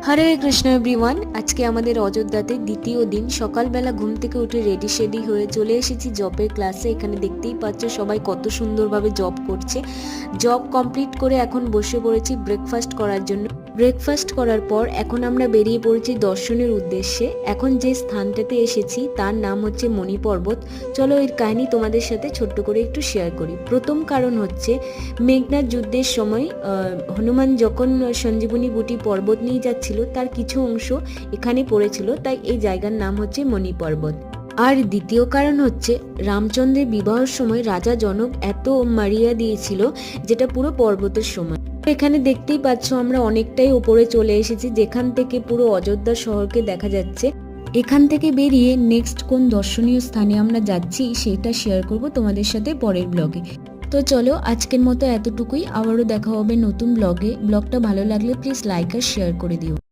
হরে Krishna everyone. আজকে আমাদের অযোধ্যাতে দ্বিতীয় দিন। সকালবেলা ঘুম থেকে উঠে রেডি শেডি হয়ে চলে এসেছি জবের ক্লাসে। এখানে দেখতেই পাচ্ছ সবাই কত সুন্দরভাবে জব করছে। জব কমপ্লিট করে এখন বসে পড়েছি ব্রেকফাস্ট করার জন্য। ব্রেকফাস্ট করার পর এখন আমরা বেরিয়ে পড়েছি দর্শনের উদ্দেশ্যে। এখন যে স্থানটাতে এসেছি তার নাম হচ্ছে মণি পর্বত। চলো এর কাহিনী তোমাদের সাথে ছোট্ট করে একটু শেয়ার করি। প্রথম কারণ হচ্ছে মেঘনাদ যুদ্ধের সময় হনুমান যখন সঞ্জীবনী বুটি পর্বত নিয়ে যাচ্ছিল তার কিছু অংশ এখানে পড়েছিল, তাই এই জায়গার নাম হচ্ছে মণি পর্বত। আর দ্বিতীয় কারণ হচ্ছে রামচন্দ্রের বিবাহের সময় রাজা জনক এত মারিয়া দিয়েছিল যেটা পুরো পর্বতের সময়। এখানে দেখতেই পাচ্ছ আমরা অনেকটাই উপরে চলে এসেছি, যেখান থেকে পুরো অযোধ্যা শহরকে দেখা যাচ্ছে। এখান থেকে বেরিয়ে নেক্সট কোন দর্শনীয় স্থানে আমরা যাচ্ছি সেটা শেয়ার করব তোমাদের সাথে পরের ব্লগে। তো চলো আজকের মতো এতটুকুই, আবারও দেখা হবে নতুন ব্লগে। ব্লগটা ভালো লাগলে প্লিজ লাইক আর শেয়ার করে দিও।